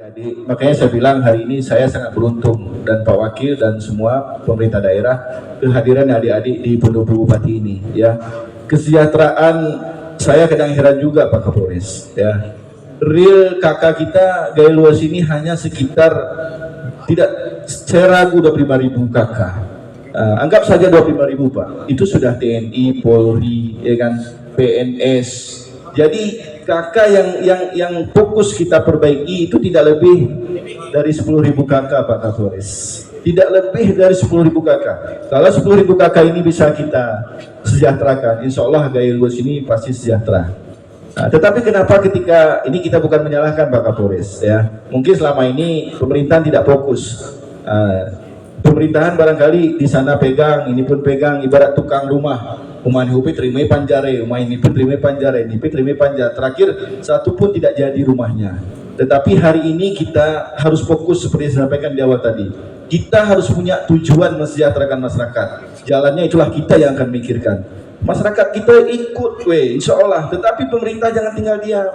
Adik, makanya saya bilang hari ini saya sangat beruntung dan Pak Wakil dan semua pemerintah daerah kehadiran adik-adik di Pendopo Bupati ini ya. Kesejahteraan saya kadang heran juga Pak Kapolres ya. Real kakak kita gaya luas ini hanya sekitar tidak saya ragu 25.000 kakak. Anggap saja 25.000 Pak. Itu sudah TNI, Polri, ya kan, PNS. Jadi kakak yang fokus kita perbaiki itu tidak lebih dari 10.000 kakak Pak Kapolres. Tidak lebih dari 10.000 kakak. Kalau 10.000 kakak ini bisa kita sejahterakan, insya Allah gaya luas ini pasti sejahtera. Nah, tetapi kenapa ketika ini kita bukan menyalahkan Pak Kapolres ya. Mungkin selama ini pemerintahan tidak fokus. Pemerintahan barangkali di sana pegang, ini pun pegang, ibarat tukang rumah. Rumah ini terima panjare, rumah ini pun terima panjare, ini pun terima panjare. Terakhir satu pun tidak jadi rumahnya. Tetapi hari ini kita harus fokus seperti yang disampaikan di awal tadi. Kita harus punya tujuan mensejahterakan masyarakat. Jalannya itulah kita yang akan mikirkan. Masyarakat kita ikut, insya Allah. Tetapi pemerintah jangan tinggal diam.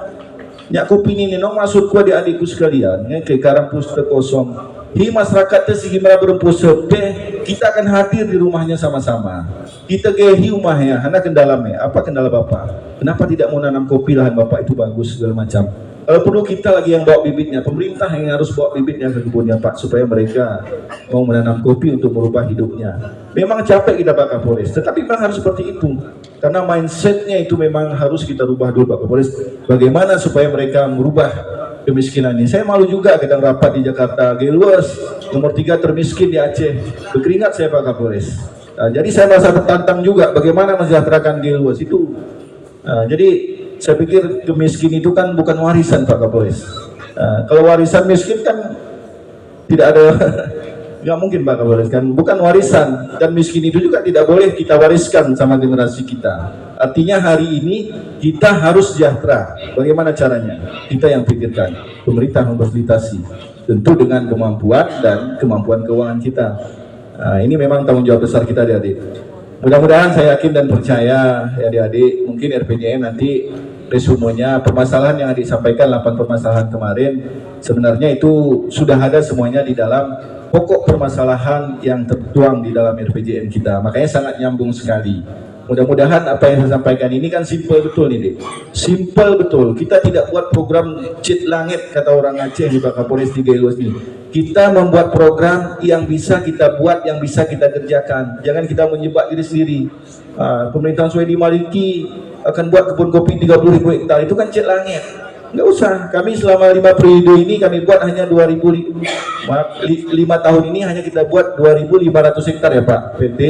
Nyak kupini nong maksud ku adik-adikku sekalian, ke Karampus kosong. Di masyarakat segi berempus sepe, kita akan hadir di rumahnya sama-sama. Kita gehi rumahnya, anak kendalamnya. Apa kendala Bapak? Kenapa tidak mau nanam kopi lahan Bapak itu bagus segala macam. Kalau perlu kita lagi yang bawa bibitnya, pemerintah yang harus bawa bibitnya ke kebunnya Pak, supaya mereka mau menanam kopi untuk merubah hidupnya. Memang capek kita Pak Kapolres, tetapi memang harus seperti itu. Karena mindsetnya itu memang harus kita rubah dulu Pak Kapolres. Bagaimana supaya mereka merubah kemiskinan ini. Saya malu juga kadang rapat di Jakarta, Geluas, nomor 3 termiskin di Aceh. Berkeringat saya Pak Kapolres. Jadi saya merasa tertantang juga bagaimana mensejahterakan Geluas itu. Jadi saya pikir kemiskin itu kan bukan warisan Pak Kapolres. Kalau warisan miskin kan tidak ada, nggak mungkin Pak Kapolres kan, bukan warisan. Dan miskin itu juga tidak boleh kita wariskan sama generasi kita. Artinya hari ini kita harus sejahtera. Bagaimana caranya? Kita yang pikirkan. Pemerintah memfasilitasi, tentu dengan kemampuan dan kemampuan keuangan kita. Ini memang tanggung jawab besar kita adik-adik. Mudah-mudahan saya yakin dan percaya ya adik-adik, mungkin RPJM nanti resumenya permasalahan yang disampaikan 8 permasalahan kemarin sebenarnya itu sudah ada semuanya di dalam pokok permasalahan yang tertuang di dalam RPJM kita. Makanya sangat nyambung sekali. Mudah-mudahan apa yang saya sampaikan ini kan simple betul nih, simple betul. Kita tidak buat program cit langit kata orang Aceh di Bakapolres 3 Geluas ini. Kita membuat program yang bisa kita buat, yang bisa kita kerjakan. Jangan kita menyebab diri sendiri. Pemerintahan Suedi Maliki akan buat kebun kopi 30.000 hektar, itu kan cit langit. Nggak usah. Kami selama 5 periode ini kami buat hanya 5 tahun ini hanya kita buat 2.500 hektar ya Pak PT.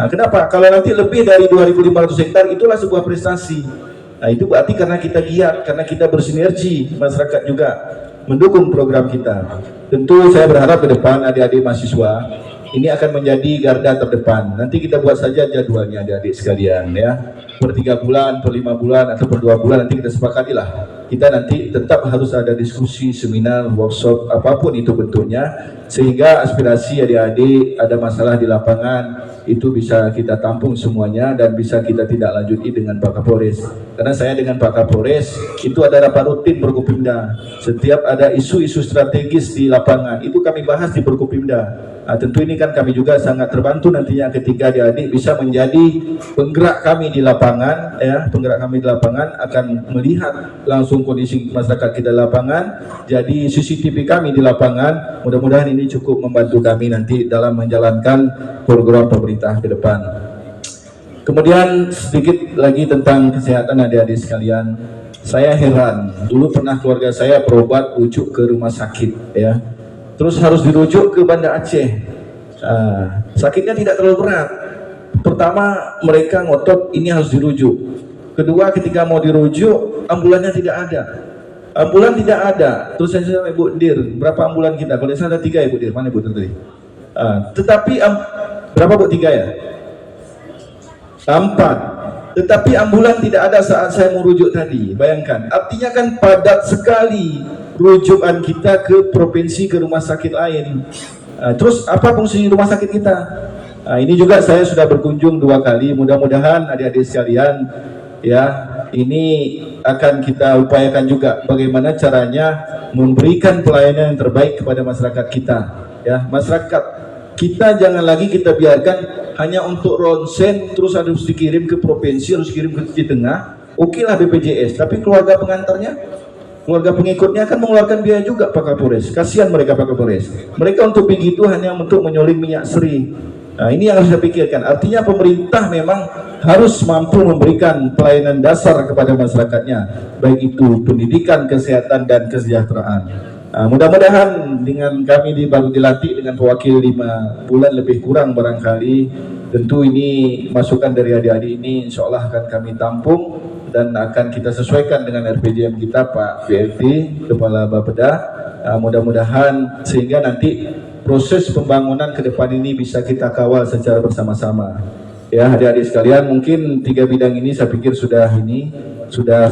Kenapa? Kalau nanti lebih dari 2.500 hektar itulah sebuah prestasi. Itu berarti karena kita giat, karena kita bersinergi, masyarakat juga mendukung program kita. Tentu saya berharap ke depan adik-adik mahasiswa ini akan menjadi garda terdepan. Nanti kita buat saja jadwalnya adik-adik sekalian ya. Per 3 bulan, per 5 bulan, atau per 2 bulan nanti kita sepakatilah. Kita nanti tetap harus ada diskusi, seminar, workshop, apapun itu bentuknya. Sehingga aspirasi adik-adik ada masalah di lapangan, itu bisa kita tampung semuanya dan bisa kita tidak lanjuti dengan Pak Kapolres. Karena saya dengan Pak Kapolres itu ada rapat rutin Perkopimda. Setiap ada isu-isu strategis di lapangan itu kami bahas di Perkopimda. Tentu ini kan kami juga sangat terbantu nantinya ketika adik-adik bisa menjadi penggerak kami di lapangan ya, penggerak kami di lapangan akan melihat langsung kondisi masyarakat kita di lapangan. Jadi CCTV kami di lapangan, mudah-mudahan ini cukup membantu kami nanti dalam menjalankan program pemerintah ke depan. Kemudian sedikit lagi tentang kesehatan adik-adik sekalian. Saya heran, dulu pernah keluarga saya berobat rujuk ke rumah sakit ya. Terus harus dirujuk ke Banda Aceh. Sakitnya tidak terlalu berat. Pertama mereka ngotot ini harus dirujuk. Kedua ketika mau dirujuk ambulannya tidak ada. Ambulan tidak ada. Terus saya sama Ibu Dir, berapa ambulan kita? Kalau saya ada 3 Ibu Dir, mana Ibu Dir tadi? Tetapi berapa Bu 3 ya? 4. Tetapi ambulan tidak ada saat saya mau rujuk tadi. Bayangkan, artinya kan padat sekali rujukan kita ke provinsi, ke rumah sakit lain. Terus apa fungsi rumah sakit kita? Ini juga saya sudah berkunjung 2 kali. Mudah-mudahan adik-adik sekalian ya, ini akan kita upayakan juga bagaimana caranya memberikan pelayanan yang terbaik kepada masyarakat kita. Ya, masyarakat kita jangan lagi kita biarkan hanya untuk ronsen terus harus dikirim ke provinsi, harus kirim ke Tengah. Oke lah BPJS, tapi keluarga pengantarnya, keluarga pengikutnya akan mengeluarkan biaya juga Pak Kapolres. Kasihan mereka Pak Kapolres. Mereka untuk begitu hanya untuk menyuling minyak seri. Nah, ini yang harus kita pikirkan. Artinya pemerintah memang harus mampu memberikan pelayanan dasar kepada masyarakatnya, baik itu pendidikan, kesehatan, dan kesejahteraan. Mudah-mudahan dengan kami baru dilantik dengan pewakil 5 bulan lebih kurang barangkali, tentu ini masukan dari adik-adik ini insya Allah akan kami tampung dan akan kita sesuaikan dengan RPJM kita Pak PLT, Kepala Bapeda. Mudah-mudahan sehingga nanti proses pembangunan ke depan ini bisa kita kawal secara bersama-sama. Ya adik-adik sekalian, mungkin 3 bidang ini saya pikir sudah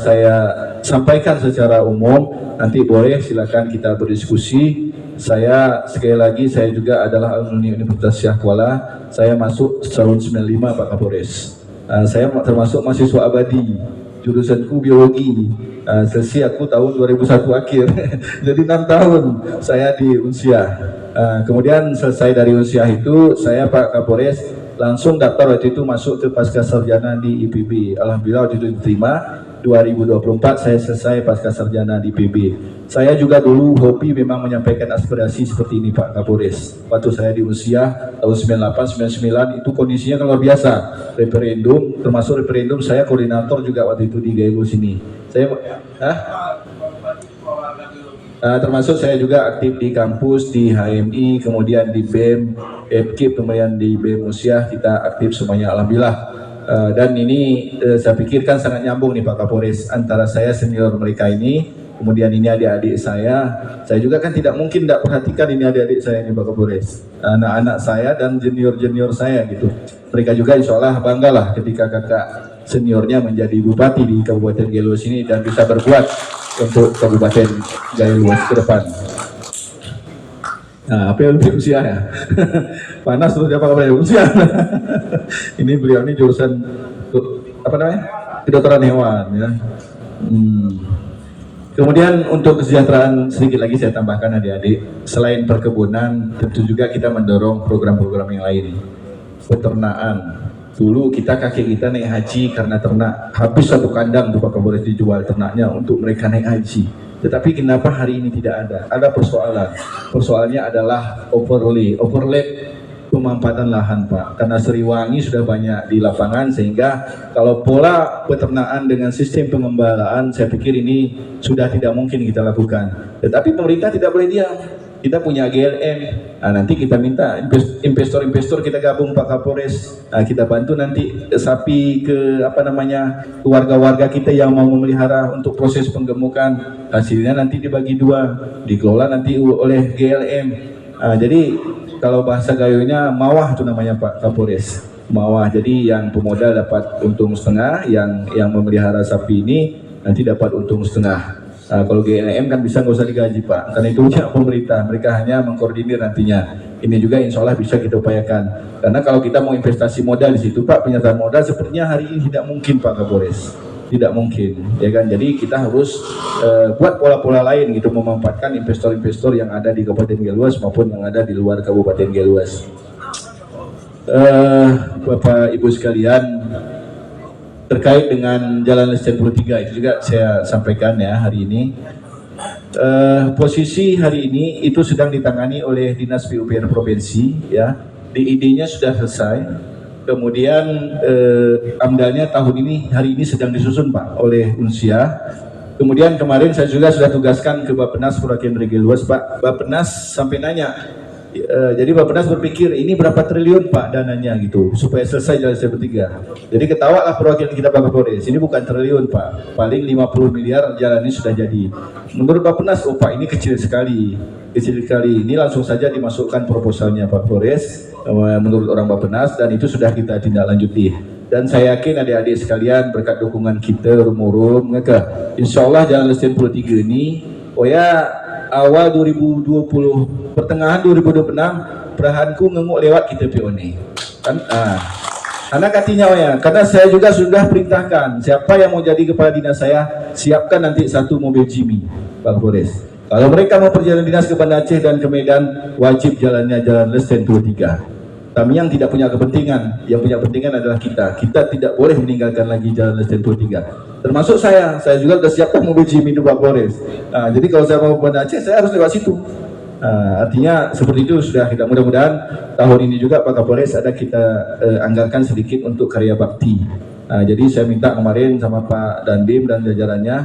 saya sampaikan secara umum. Nanti boleh silakan kita berdiskusi. Saya sekali lagi, saya juga adalah alumni Universitas Syah Kuala. Saya masuk tahun 95 Pak Kapolres. Saya termasuk mahasiswa abadi, jurusanku biologi. Selesai aku tahun 2001 akhir. Jadi 6 tahun saya di Unsyah. Kemudian selesai dari Unsyah itu, saya Pak Kapolres langsung daftar waktu itu masuk ke pasca sarjana di IPB. Alhamdulillah waktu itu diterima. 2024 saya selesai pasca sarjana di PB. Saya juga dulu hobi memang menyampaikan aspirasi seperti ini Pak Kapolres. Waktu saya di usia tahun 98, 99 itu kondisinya kan luar biasa. Referendum, termasuk referendum saya koordinator juga waktu itu di Gayo sini. Saya termasuk saya juga aktif di kampus, di HMI, kemudian di BEM, FKIP, kemudian di BEM Usia, kita aktif semuanya alhamdulillah. Dan ini saya pikirkan sangat nyambung nih Pak Kapolres antara saya senior mereka ini, kemudian ini adik-adik saya juga kan tidak mungkin tidak perhatikan ini adik-adik saya ini Pak Kapolres, anak-anak saya dan junior-junior saya gitu. Mereka juga insya Allah banggalah ketika kakak seniornya menjadi bupati di Kabupaten Galuas ini dan bisa berbuat untuk Kabupaten Galuas ke depan. Nah, apa yang lebih usia ya? Panas terus apa usia? Ini beliau ini jurusan apa namanya? Kedokteran hewan ya. Kemudian untuk kesejahteraan sedikit lagi saya tambahkan adik-adik, selain perkebunan tentu juga kita mendorong program-program yang lain. Peternakan. Dulu kakek kita naik haji karena ternak, habis satu kandang tuh Pak Kapolres dijual ternaknya untuk mereka naik haji. Tetapi kenapa hari ini tidak ada? Ada persoalan. Persoalannya adalah overlap pemanfaatan lahan Pak. Karena Seriwangi sudah banyak di lapangan sehingga kalau pola peternakan dengan sistem pengembalaan saya pikir ini sudah tidak mungkin kita lakukan. Tetapi pemerintah tidak boleh diam. Kita punya GLM. Nanti kita minta investor-investor kita gabung Pak Kapolres. Kita bantu nanti sapi ke warga-warga kita yang mau memelihara untuk proses penggemukan. Hasilnya nanti dibagi 2, dikelola nanti oleh GLM. Jadi kalau bahasa gayunya mawah itu namanya Pak Kapolres. Mawah. Jadi yang pemodal dapat untung setengah, yang memelihara sapi ini nanti dapat untung setengah. Kalau GLM kan bisa nggak usah digaji Pak, karena itu punya pemerintah, mereka hanya mengkoordinir nantinya. Ini juga insya Allah bisa kita upayakan. Karena kalau kita mau investasi modal di situ Pak, penyertaan modal sepertinya hari ini tidak mungkin Pak Kapolres, tidak mungkin, ya kan? Jadi kita harus buat pola-pola lain gitu, memanfaatkan investor-investor yang ada di Kabupaten Galuas maupun yang ada di luar Kabupaten Galuas. Bapak Ibu sekalian, terkait dengan Jalan Lestari 23 itu juga saya sampaikan ya hari ini. Posisi hari ini itu sedang ditangani oleh Dinas PUPR Provinsi ya. DID-nya sudah selesai. Kemudian AMDAL-nya tahun ini hari ini sedang disusun Pak oleh Unsyah. Kemudian kemarin saya juga sudah tugaskan ke Bappenas Perwakilan Negeri Luas Pak. Bappenas sampai nanya. Jadi Bappenas berpikir ini berapa triliun Pak dananya gitu supaya selesai Jalan Lestari 3. Jadi ketawalah perwakilan kita Pak Kapolres, ini bukan triliun Pak, paling 50 miliar jalan ini sudah jadi. Menurut Bappenas, oh Pak ini kecil sekali. Ini langsung saja dimasukkan proposalnya Pak Kapolres menurut orang Bappenas dan itu sudah kita tindak lanjuti. Dan saya yakin adik-adik sekalian berkat dukungan kita rumorum, insya Allah Jalan Lestari 23 ini, awal 2020, pertengahan 2026, perahanku ngenguk lewat kita pione. Kan, Anak hatinya ya, karena saya juga sudah perintahkan siapa yang mau jadi kepala dinas saya, siapkan nanti satu mobil Jimmy, Pak Kapolres. Kalau mereka mau perjalanan dinas ke Banda Aceh dan ke Medan, wajib jalannya jalan Lesen 23. Tamiang tidak punya kepentingan, yang punya kepentingan adalah kita. Kita tidak boleh meninggalkan lagi jalan Lesen 23. Termasuk saya juga sudah siapkan mobil Jimmy itu Pak Kapolres. Nah, jadi kalau saya mau ke Banda Aceh, saya harus lewat situ. Artinya seperti itu sudah kita mudah-mudahan tahun ini juga Pak Kapolres ada kita anggarkan sedikit untuk karya bakti. Jadi saya minta kemarin sama Pak Dandim dan jajarannya,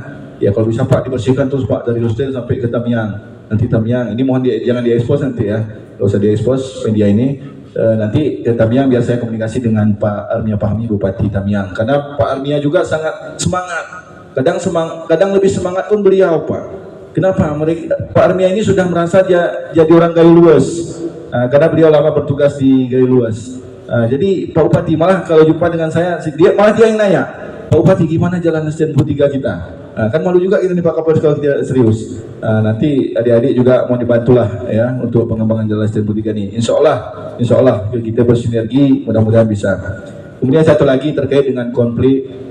ya kalau bisa Pak dibersihkan terus Pak dari Rustel sampai ke Tamiang. Nanti Tamiang ini mohon jangan diekspos nanti ya, nggak usah diekspos media ini. Nanti ke Tamiang biar saya komunikasi dengan Pak Armia Fahmi Bupati Tamiang, karena Pak Armia juga sangat semangat. Kadang lebih semangat pun beliau Pak. Kenapa? Pak Armia ini sudah merasa jadi orang Gayo Luas, karena beliau lama bertugas di Gayo Luas. Jadi Pak Bupati malah kalau jumpa dengan saya, dia yang nanya, Pak Bupati gimana jalan Lesen 23 kita? Kan malu juga kita nih Pak Kapolres kalau tidak serius. Nanti adik-adik juga mau dibantulah ya untuk pengembangan jalan Lesen 23 ini. Insya Allah kita bersinergi, mudah-mudahan bisa. Kemudian satu lagi terkait dengan konflik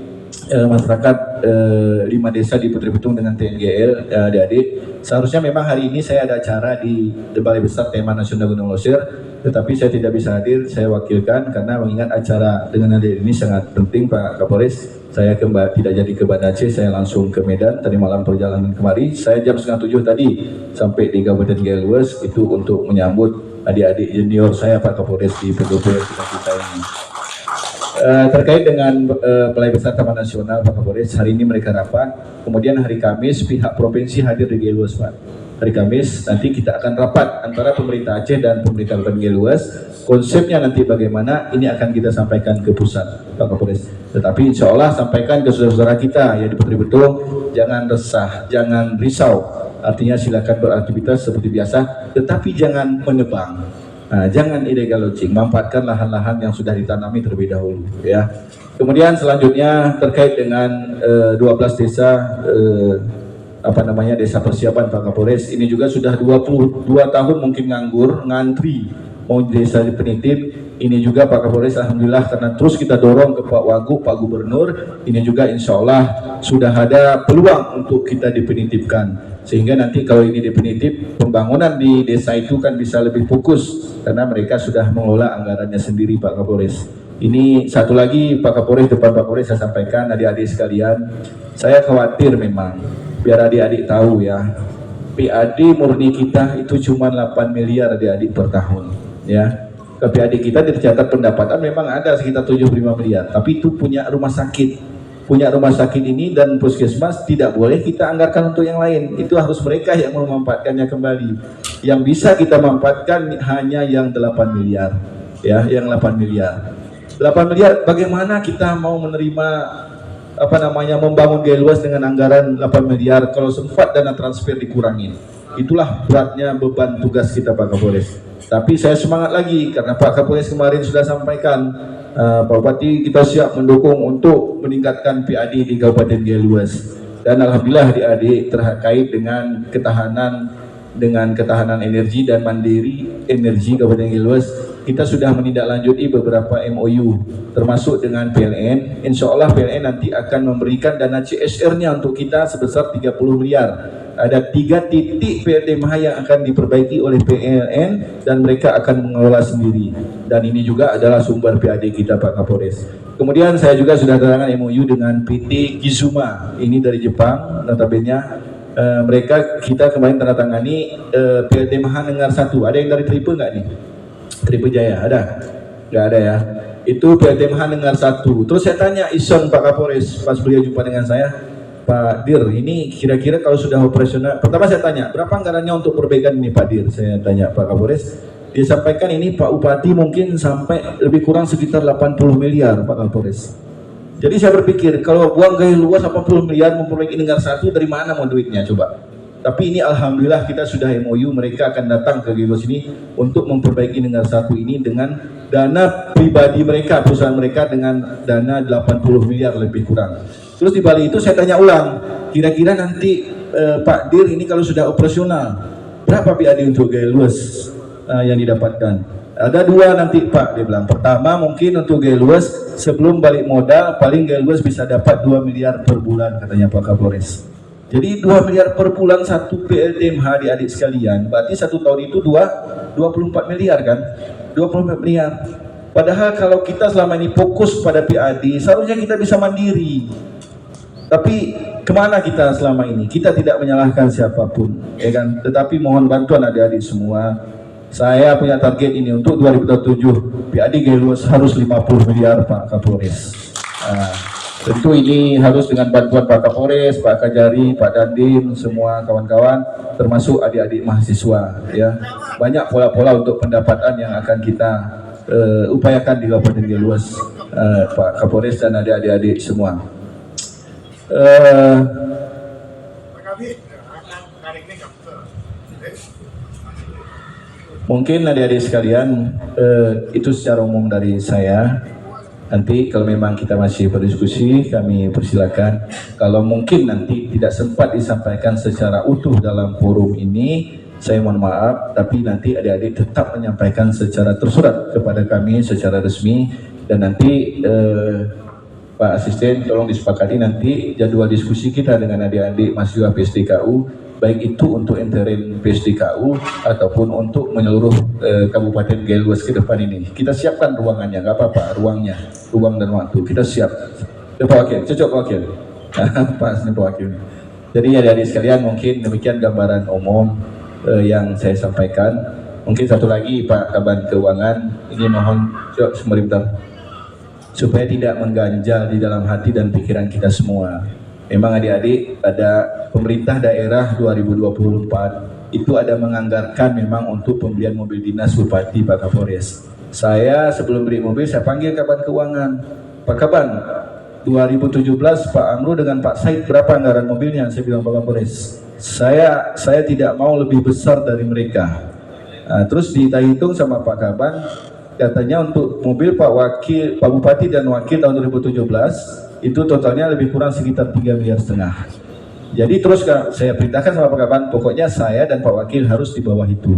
masyarakat 5 desa di Putri Betung dengan TNGL, adik-adik. Seharusnya memang hari ini saya ada acara di Balai Besar Tema Nasional Gunung Leuser, tetapi saya tidak bisa hadir, saya wakilkan karena mengingat acara dengan adik ini sangat penting Pak Kapolres. Saya tidak jadi ke Banda Aceh, saya langsung ke Medan. Tadi malam perjalanan kemari, saya jam 6:30 tadi sampai di Kabupaten Gayo Luas itu untuk menyambut adik-adik junior saya Pak Kapolres di PGP kita ini. Terkait dengan Balai Besar Taman Nasional Pak Kapolres, hari ini mereka rapat, kemudian hari Kamis pihak provinsi hadir di Gayo Luas Pak. Hari Kamis nanti kita akan rapat antara pemerintah Aceh dan pemerintah Kabupaten Gayo Luas. Konsepnya nanti bagaimana, ini akan kita sampaikan ke pusat Pak Kapolres. Tetapi insya Allah sampaikan ke saudara-saudara kita yang di Putri Betung, jangan resah, jangan risau. Artinya silakan beraktivitas seperti biasa, tetapi jangan menebang. Jangan illegal logging, manfaatkan lahan-lahan yang sudah ditanami terlebih dahulu ya. Kemudian selanjutnya terkait dengan 12 desa desa persiapan Pak Kapolres, ini juga sudah 22 tahun mungkin ngantri mau desa penitip. Ini juga Pak Kapolres alhamdulillah karena terus kita dorong ke Pak Wagub, Pak Gubernur, ini juga insya Allah sudah ada peluang untuk kita dipenitipkan, sehingga nanti kalau ini dipenitip, pembangunan di desa itu kan bisa lebih fokus karena mereka sudah mengelola anggarannya sendiri Pak Kapolres. Ini satu lagi Pak Kapolres, depan Pak Kapolres saya sampaikan adik-adik sekalian, saya khawatir memang, biar adik-adik tahu ya, PAD murni kita itu cuma 8 miliar adik-adik per tahun ya. Ke PAD kita tercatat pendapatan memang ada sekitar 75 miliar, tapi itu punya rumah sakit ini dan puskesmas tidak boleh kita anggarkan untuk yang lain. Itu harus mereka yang memanfaatkannya kembali. Yang bisa kita manfaatkan hanya yang 8 miliar ya, yang 8 miliar. 8 miliar bagaimana kita mau menerima membangun Gayo Luas dengan anggaran 8 miliar kalau sempat dana transfer dikurangin. Itulah beratnya beban tugas kita Pak Kapolres. Tapi saya semangat lagi karena Pak Kapolres kemarin sudah sampaikan, Pak Bupati kita siap mendukung untuk meningkatkan PAD di Kabupaten Gayo Luas. Dan alhamdulillah adik-adik terkait dengan ketahanan energi dan mandiri energi Kabupaten Gayo Luas, kita sudah menindaklanjuti beberapa MOU termasuk dengan PLN. Insya Allah PLN nanti akan memberikan dana CSR-nya untuk kita sebesar 30 miliar. Ada 3 titik PLTMH yang akan diperbaiki oleh PLN dan mereka akan mengelola sendiri. Dan ini juga adalah sumber PAD kita Pak Kapolres. Kemudian saya juga sudah tangan MOU dengan PT Kizuma, ini dari Jepang, notabene kita kemarin tanda tangani PLTMH Nengar 1. Ada yang dari Tripe nggak nih? Tripe Jaya ada? Nggak ada ya. Itu PLTMH Nengar 1. Terus saya tanya Ison Pak Kapolres pas beliau jumpa dengan saya, Pak Dir, ini kira-kira kalau sudah operasional, pertama saya tanya, berapa anggarannya untuk perbaikan ini Pak Dir? Saya tanya Pak Kapolres, dia sampaikan ini Pak Bupati mungkin sampai lebih kurang sekitar 80 miliar Pak Kapolres. Jadi saya berpikir, kalau buang Gayo Luas 80 miliar memperbaiki Nengar 1, dari mana mau duitnya coba? Tapi ini alhamdulillah kita sudah MOU, mereka akan datang ke Gayo Luas ini untuk memperbaiki Nengar 1 ini dengan dana pribadi mereka, perusahaan mereka dengan dana 80 miliar lebih kurang. Terus di Bali itu saya tanya ulang, kira-kira nanti Pak Dir ini kalau sudah operasional berapa PAD untuk Gayo Luas yang didapatkan? Ada dua nanti Pak, dia bilang. Pertama mungkin untuk Geluas sebelum balik modal paling Geluas bisa dapat 2 miliar per bulan katanya Pak Kapolres. Jadi 2 miliar per bulan satu PLTMH adik-adik sekalian, berarti satu tahun itu 24 miliar kan? 24 miliar. Padahal kalau kita selama ini fokus pada PAD, seharusnya kita bisa mandiri. Tapi kemana kita selama ini? Kita tidak menyalahkan siapapun, ya kan? Tetapi mohon bantuan adik-adik semua. Saya punya target ini untuk 2027 PAD Geluas harus 50 miliar Pak Kapolres. Tentu ini harus dengan bantuan Pak Kapolres, Pak Kajari, Pak Dandim, semua kawan-kawan, termasuk adik-adik mahasiswa. Ya, banyak pola-pola untuk pendapatan yang akan kita upayakan di Kabupaten Geluas, Pak Kapolres dan adik-adik semua. Mungkin adik-adik sekalian, itu secara umum dari saya. Nanti kalau memang kita masih berdiskusi, kami persilakan. Kalau mungkin nanti tidak sempat disampaikan secara utuh dalam forum ini, saya mohon maaf, tapi nanti adik-adik tetap menyampaikan secara tersurat kepada kami secara resmi. Dan nanti Pak Asisten tolong disepakati nanti jadwal diskusi kita dengan adik-adik mahasiswa PSDKU, baik itu untuk interim PSDKU ataupun untuk menyeluruh Kabupaten Geluas ke depan ini. Kita siapkan ruangannya, nggak apa-apa, ruang dan waktu kita siap. Pak Wakil, cocok Pak Wakil. Pas nih Pak Wakil. Jadi adik-adik sekalian, mungkin demikian gambaran umum yang saya sampaikan. Mungkin satu lagi Pak Kaban Keuangan, ini mohon sebentar supaya tidak mengganjal di dalam hati dan pikiran kita semua. Memang adik-adik ada pemerintah daerah 2024 itu ada menganggarkan memang untuk pembelian mobil dinas Bupati Pak Kapolres. Saya sebelum beli mobil saya panggil Kaban Keuangan, Pak Kaban, 2017 Pak Amru dengan Pak Said berapa anggaran mobilnya? Saya bilang Pak Kapolres, saya tidak mau lebih besar dari mereka. Terus dihitung sama Pak Kaban, katanya untuk mobil Pak Bupati dan Wakil tahun 2017 itu totalnya lebih kurang sekitar 3,5 miliar. Jadi terus saya perintahkan sama Pak Kaban, pokoknya saya dan Pak Wakil harus di bawah itu.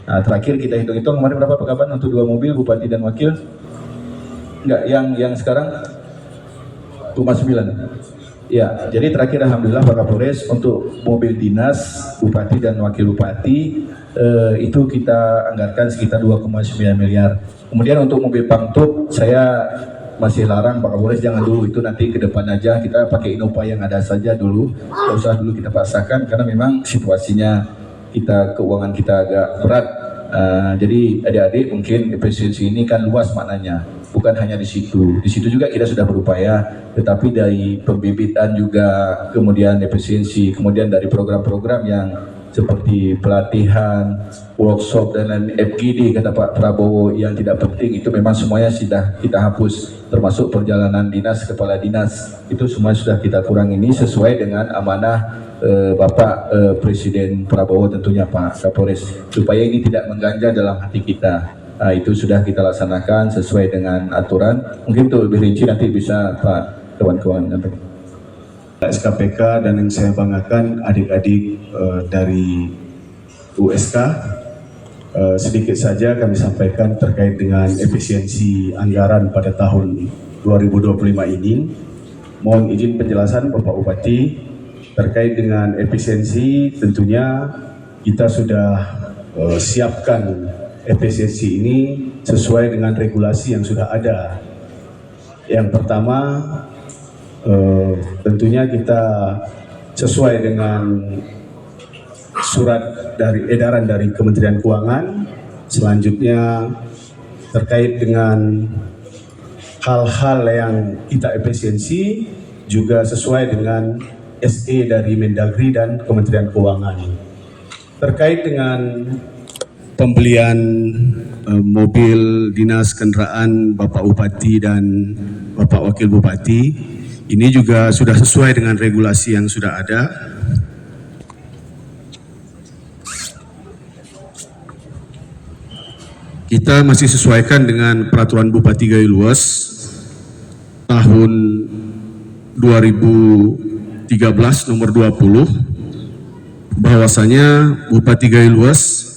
Terakhir kita hitung-hitung kemarin berapa Pak Kaban untuk 2 mobil Bupati dan Wakil? Enggak, yang sekarang 2,9. Ya, jadi terakhir alhamdulillah Pak Kapolres untuk mobil dinas Bupati dan Wakil Bupati itu kita anggarkan sekitar 2,9 miliar. Kemudian untuk mobil Pangtub saya masih larang Pak Kapolres, jangan dulu, itu nanti ke depan aja, kita pakai Innova yang ada saja dulu, nggak usah dulu kita paksakan karena memang situasinya keuangan kita agak berat. Jadi adik-adik mungkin efisiensi ini kan luas maknanya, bukan hanya di situ juga kita sudah berupaya, tetapi dari pembibitan juga, kemudian efisiensi, kemudian dari program-program yang seperti pelatihan, workshop dan lain FGD kata Pak Prabowo yang tidak penting itu memang semuanya sudah kita hapus, termasuk perjalanan dinas, kepala dinas itu semua sudah kita kurangi ini sesuai dengan amanah Bapak Presiden Prabowo tentunya Pak Kapolres, supaya ini tidak mengganjal dalam hati kita. Itu sudah kita laksanakan sesuai dengan aturan. Mungkin untuk lebih rinci nanti bisa Pak kawan-kawan sampaikan. SKPK dan yang saya banggakan adik-adik dari USK, sedikit saja kami sampaikan terkait dengan efisiensi anggaran pada tahun 2025 ini. Mohon izin penjelasan Bapak Bupati terkait dengan efisiensi. Tentunya kita sudah siapkan efisiensi ini sesuai dengan regulasi yang sudah ada. Yang pertama, tentunya kita sesuai dengan surat dari edaran dari Kementerian Keuangan. Selanjutnya terkait dengan hal-hal yang kita efisiensi juga sesuai dengan SE dari Mendagri dan Kementerian Keuangan. Terkait dengan pembelian mobil dinas kendaraan Bapak Bupati dan Bapak Wakil Bupati, ini juga sudah sesuai dengan regulasi yang sudah ada. Kita masih sesuaikan dengan Peraturan Bupati Geluas tahun 2013 nomor 20, bahwasanya Bupati Geluas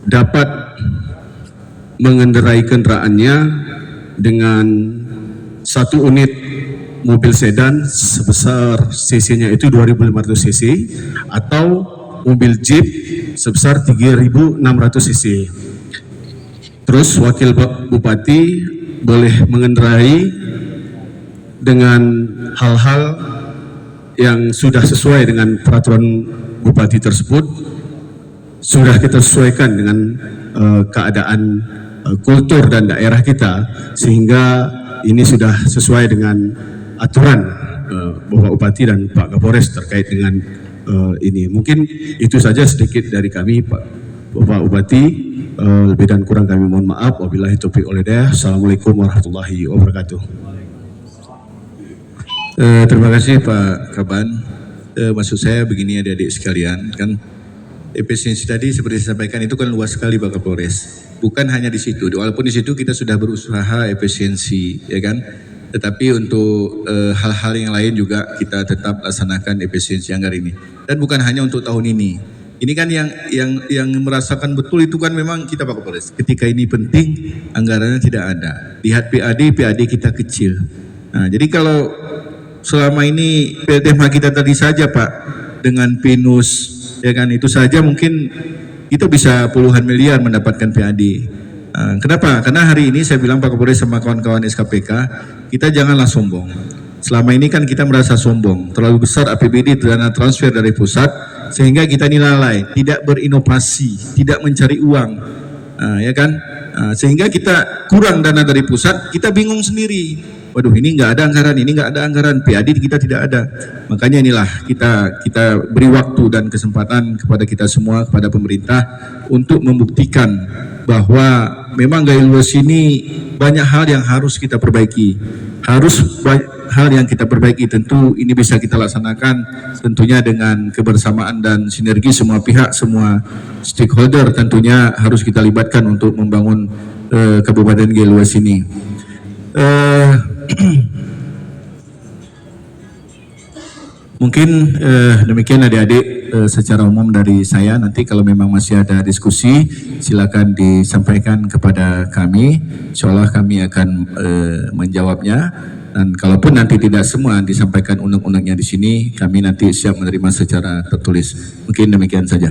dapat mengendarai kendaraannya dengan satu unit mobil sedan sebesar cc-nya itu 2.500 cc atau mobil jeep sebesar 3.600 cc. Terus wakil bupati boleh mengendarai dengan hal-hal yang sudah sesuai dengan peraturan bupati tersebut, sudah kita sesuaikan dengan keadaan kultur dan daerah kita, sehingga ini sudah sesuai dengan aturan Bapak Bupati dan Pak Kapolres terkait dengan ini. Mungkin itu saja sedikit dari kami, Pak Bapak Bupati. Lebih dan kurang kami mohon maaf. Wabillahi taufiq wal hidayah. Assalamualaikum warahmatullahi wabarakatuh. Terima kasih Pak Kaban. Maksud saya begini adik-adik sekalian, kan efisiensi tadi seperti disampaikan itu kan luas sekali Pak Kapolres. Bukan hanya di situ, walaupun di situ kita sudah berusaha efisiensi, ya kan. Tetapi untuk hal-hal yang lain juga kita tetap laksanakan efisiensi anggaran ini. Dan bukan hanya untuk tahun ini. Ini kan yang merasakan betul itu kan memang kita Pak Kapolres. Ketika ini penting, anggarannya tidak ada. Lihat PAD kita kecil. Nah, jadi kalau selama ini tema kita tadi saja Pak, dengan pinus, ya kan, itu saja mungkin kita bisa puluhan miliar mendapatkan PAD. Kenapa? Karena hari ini saya bilang Pak Kapolres sama kawan-kawan SKPK, kita janganlah sombong. Selama ini kan kita merasa sombong, terlalu besar APBD dana transfer dari pusat, sehingga kita lalai, tidak berinovasi, tidak mencari uang, ya kan? Sehingga kita kurang dana dari pusat, kita bingung sendiri. Waduh, ini nggak ada anggaran, ini nggak ada anggaran, PAD kita tidak ada. Makanya inilah kita beri waktu dan kesempatan kepada kita semua, kepada pemerintah untuk membuktikan bahwa memang Gaya Luas ini banyak hal yang harus kita perbaiki. Hal yang kita perbaiki tentu ini bisa kita laksanakan tentunya dengan kebersamaan dan sinergi semua pihak, semua stakeholder tentunya harus kita libatkan untuk membangun Kabupaten Gaya Luas ini. Mungkin demikian adik-adik secara umum dari saya. Nanti kalau memang masih ada diskusi silakan disampaikan kepada kami, insyaallah kami akan menjawabnya. Dan kalaupun nanti tidak semua disampaikan unek-uneknya di sini, kami nanti siap menerima secara tertulis. Mungkin demikian saja.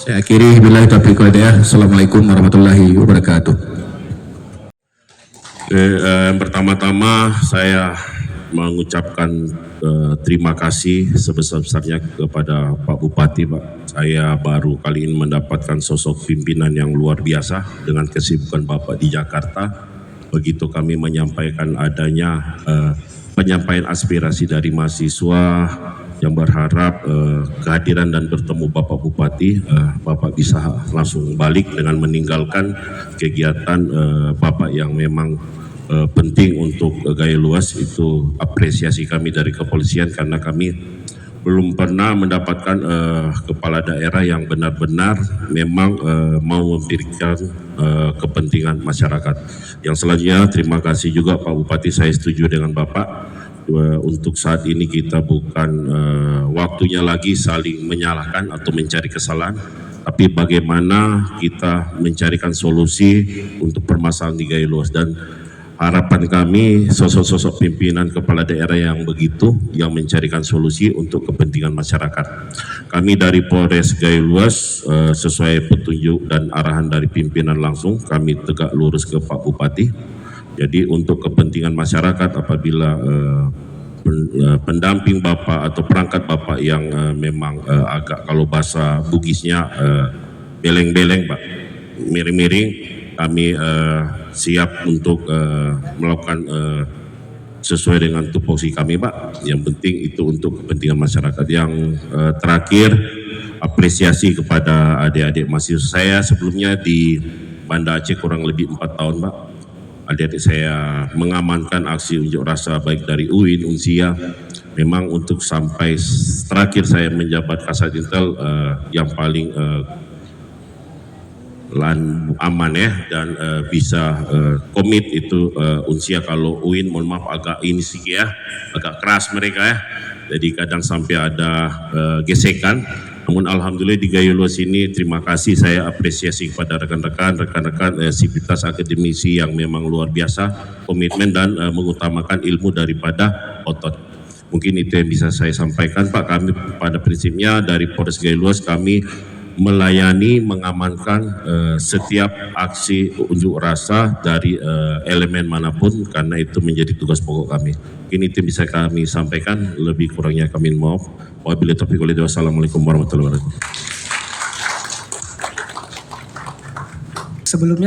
Saya akhiri, billahi taufiq wal hidayah. Assalamualaikum warahmatullahi wabarakatuh. Pertama-tama saya mengucapkan terima kasih sebesar-besarnya kepada Pak Bupati, Pak. Saya baru kali ini mendapatkan sosok pimpinan yang luar biasa dengan kesibukan Bapak di Jakarta. Begitu kami menyampaikan adanya penyampaian aspirasi dari mahasiswa yang berharap kehadiran dan bertemu Bapak Bupati, Bapak bisa langsung balik dengan meninggalkan kegiatan Bapak yang memang penting untuk Gaya Luas. Itu apresiasi kami dari kepolisian, karena kami belum pernah mendapatkan kepala daerah yang benar-benar memang mau memberikan kepentingan masyarakat. Yang selanjutnya terima kasih juga Pak Bupati, saya setuju dengan Bapak. Untuk saat ini kita bukan waktunya lagi saling menyalahkan atau mencari kesalahan, tapi bagaimana kita mencarikan solusi untuk permasalahan di Gaya Luas. Dan harapan kami sosok-sosok pimpinan kepala daerah yang begitu, yang mencarikan solusi untuk kepentingan masyarakat. Kami dari Polres Gaya Luas sesuai petunjuk dan arahan dari pimpinan langsung, kami tegak lurus ke Pak Bupati. Jadi untuk kepentingan masyarakat, apabila pendamping Bapak atau perangkat Bapak yang memang agak, kalau bahasa Bugisnya beleng-beleng Pak, miring-miring, kami siap untuk melakukan sesuai dengan tupoksi kami Pak. Yang penting itu untuk kepentingan masyarakat. Yang terakhir, apresiasi kepada adik-adik mahasiswa saya sebelumnya di Banda Aceh kurang lebih 4 tahun Pak. Adik-adik saya mengamankan aksi unjuk rasa baik dari UIN, Unsia. Memang untuk sampai terakhir saya menjabat Kasat Intel yang paling aman ya, dan bisa komit itu Unsia. Kalau UIN mohon maaf agak ini sih ya, agak keras mereka ya, jadi kadang sampai ada gesekan. Namun alhamdulillah di Gayo Luas ini terima kasih, saya apresiasi kepada rekan-rekan sivitas akademisi yang memang luar biasa komitmen dan mengutamakan ilmu daripada otot. Mungkin itu yang bisa saya sampaikan Pak. Kami pada prinsipnya dari Polres Gayo Luas kami melayani, mengamankan setiap aksi unjuk rasa dari elemen manapun karena itu menjadi tugas pokok kami. Ini itu bisa kami sampaikan, lebih kurangnya kami mohon. Wabillahi taufiq wal hidayah. Wassalamualaikum warahmatullahi wabarakatuh. Sebelumnya